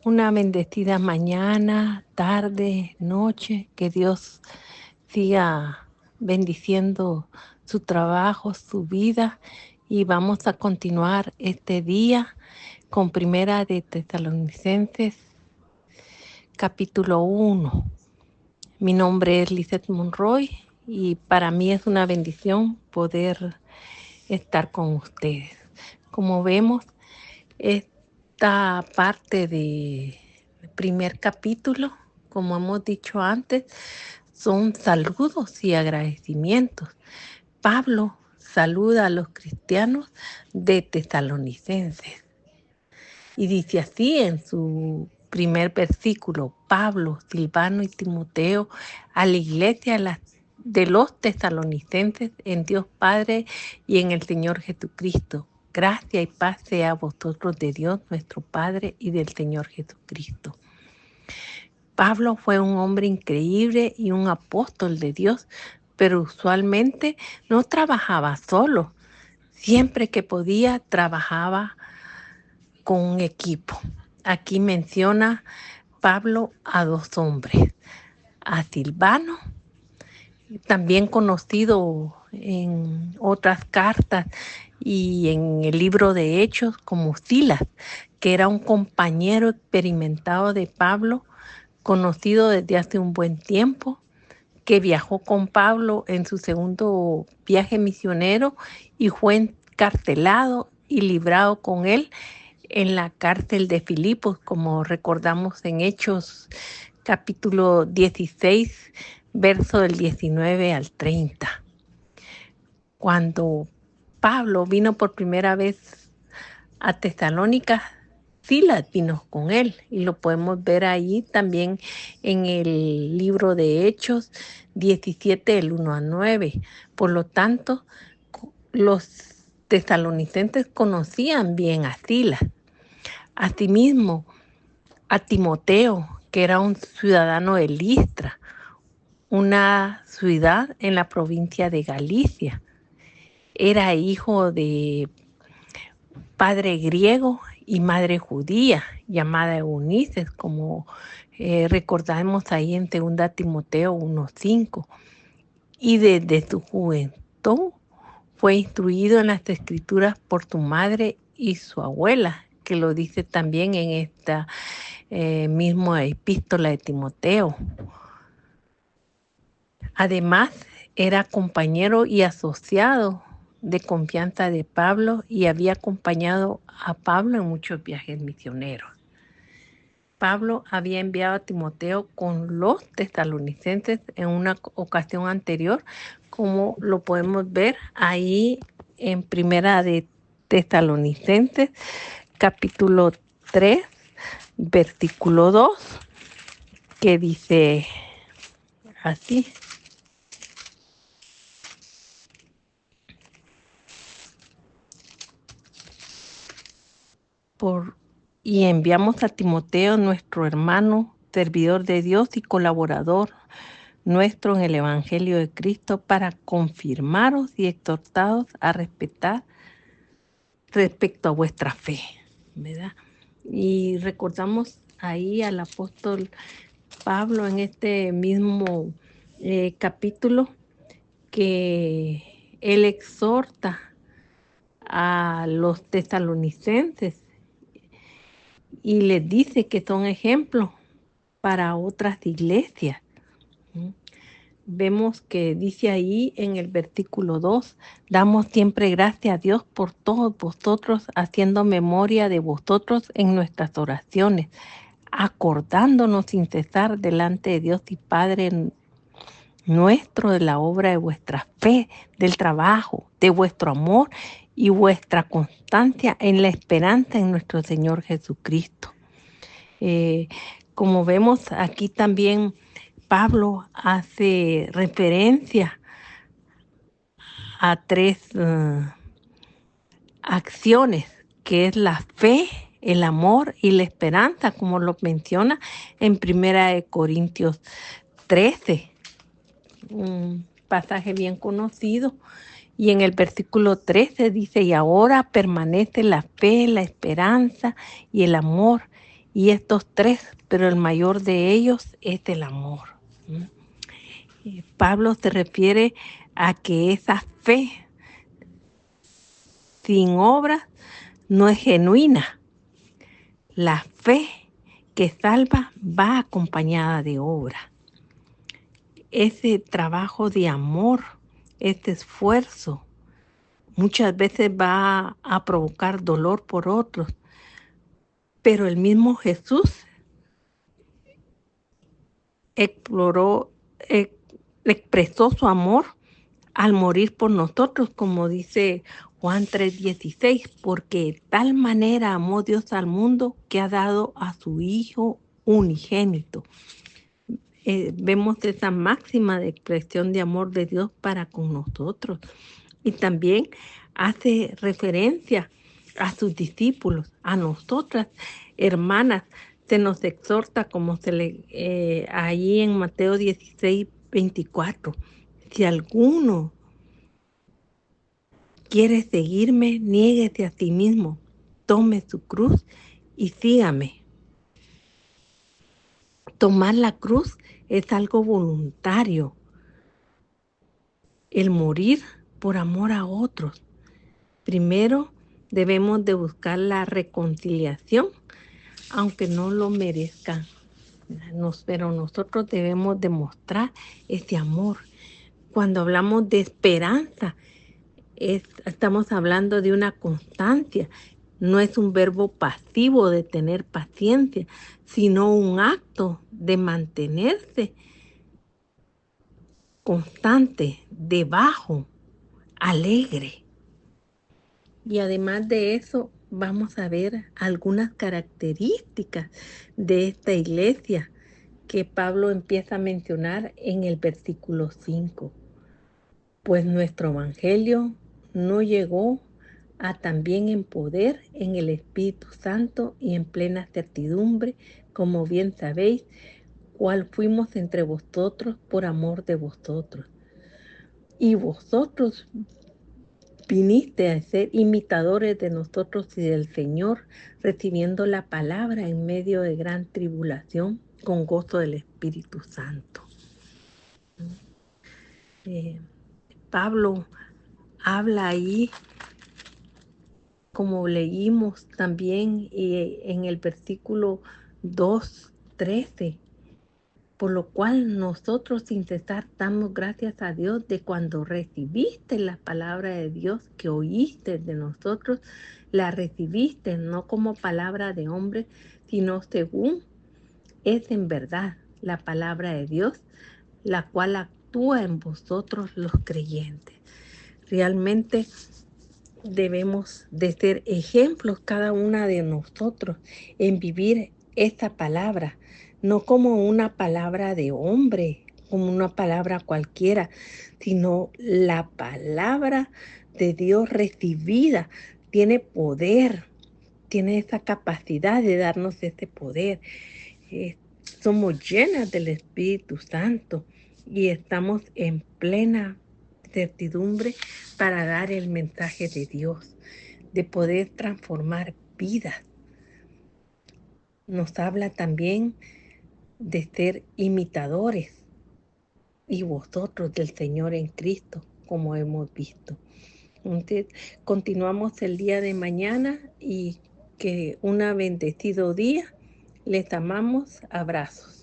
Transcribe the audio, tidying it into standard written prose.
una bendecida mañana, tarde, noche. Que Dios siga bendiciendo su trabajo, su vida. Y vamos a continuar este día con Primera de Tesalonicenses, capítulo 1. Mi nombre es Lizeth Monroy y para mí es una bendición poder estar con ustedes. Como vemos, esta parte del primer capítulo, como hemos dicho antes, son saludos y agradecimientos. Pablo saluda a los cristianos de Tesalonicenses y dice así en su primer versículo: Pablo, Silvano y Timoteo, a la iglesia de los tesalonicenses en Dios Padre y en el Señor Jesucristo. Gracia y paz sea a vosotros de Dios nuestro Padre y del Señor Jesucristo. Pablo fue un hombre increíble y un apóstol de Dios, pero usualmente no trabajaba solo. Siempre que podía, trabajaba con un equipo. Aquí menciona Pablo a dos hombres: a Silvano, también conocido en otras cartas y en el libro de Hechos como Silas, que era un compañero experimentado de Pablo, conocido desde hace un buen tiempo, que viajó con Pablo en su segundo viaje misionero y fue encarcelado y librado con él en la cárcel de Filipos, como recordamos en Hechos capítulo 16, verso del 19 al 30. Cuando Pablo vino por primera vez a Tesalónica, Silas vino con él y lo podemos ver ahí también en el libro de Hechos 17, del 1 al 9. Por lo tanto, los tesalonicenses conocían bien a Silas. Asimismo, a Timoteo, que era un ciudadano de Listra, una ciudad en la provincia de Galicia. Era hijo de padre griego y madre judía, llamada Eunice, como recordamos ahí en 2 Timoteo 1:5. Y desde su juventud fue instruido en las escrituras por su madre y su abuela, que lo dice también en esta misma epístola de Timoteo. Además, era compañero y asociado de confianza de Pablo y había acompañado a Pablo en muchos viajes misioneros. Pablo había enviado a Timoteo con los tesalonicenses en una ocasión anterior, como lo podemos ver ahí en Primera de Tesalonicenses, capítulo 3, versículo 2, que dice así: y enviamos a Timoteo, nuestro hermano, servidor de Dios y colaborador nuestro en el Evangelio de Cristo, para confirmaros y exhortaros a respetar respecto a vuestra fe, ¿verdad? Y recordamos ahí al apóstol Pablo en este mismo capítulo que él exhorta a los tesalonicenses y les dice que son ejemplos para otras iglesias. Vemos que dice ahí en el versículo 2: damos siempre gracias a Dios por todos vosotros, haciendo memoria de vosotros en nuestras oraciones, acordándonos sin cesar delante de Dios y Padre nuestro de la obra de vuestra fe, del trabajo, de vuestro amor y vuestra constancia en la esperanza en nuestro Señor Jesucristo. Como vemos aquí también, Pablo hace referencia a tres acciones, que es la fe, el amor y la esperanza, como lo menciona en 1 Corintios 13, un pasaje bien conocido. Y en el versículo 13 dice: y ahora permanece la fe, la esperanza y el amor, y estos tres, pero el mayor de ellos es el amor. Pablo se refiere a que esa fe sin obras no es genuina. La fe que salva va acompañada de obra. Ese trabajo de amor, este esfuerzo, muchas veces va a provocar dolor por otros, pero el mismo Jesús expresó su amor al morir por nosotros, como dice Juan 3:16, porque de tal manera amó Dios al mundo que ha dado a su Hijo unigénito. Vemos esa máxima de expresión de amor de Dios para con nosotros. Y también hace referencia a sus discípulos, a nosotras, hermanas. Se nos exhorta como se le ahí en Mateo 16:24. Si alguno quiere seguirme, niéguese a sí mismo, tome su cruz y sígame. Tomar la cruz es algo voluntario. El morir por amor a otros. Primero debemos de buscar la reconciliación, aunque no lo merezcan. Pero nosotros debemos demostrar ese amor. Cuando hablamos de esperanza, estamos hablando de una constancia. No es un verbo pasivo de tener paciencia, sino un acto de mantenerse constante, debajo, alegre. Y además de eso, vamos a ver algunas características de esta iglesia que Pablo empieza a mencionar en el versículo 5. Pues nuestro evangelio no llegó a también en poder en el Espíritu Santo y en plena certidumbre, como bien sabéis, cuál fuimos entre vosotros por amor de vosotros. Y vosotros viniste a ser imitadores de nosotros y del Señor, recibiendo la palabra en medio de gran tribulación con gozo del Espíritu Santo. Pablo habla ahí, como leímos también en el versículo 2:13, por lo cual nosotros sin cesar damos gracias a Dios de cuando recibiste la palabra de Dios que oíste de nosotros, la recibiste no como palabra de hombre, sino según es en verdad la palabra de Dios, la cual actúa en vosotros los creyentes. Realmente debemos de ser ejemplos cada una de nosotros en vivir esta palabra, no como una palabra de hombre, como una palabra cualquiera, sino la palabra de Dios recibida. Tiene poder, tiene esa capacidad de darnos ese poder. Somos llenas del Espíritu Santo y estamos en plena certidumbre para dar el mensaje de Dios, de poder transformar vidas. Nos habla también de ser imitadores y vosotros del Señor en Cristo, como hemos visto. Entonces, continuamos el día de mañana y que un bendecido día. Les amamos. Abrazos.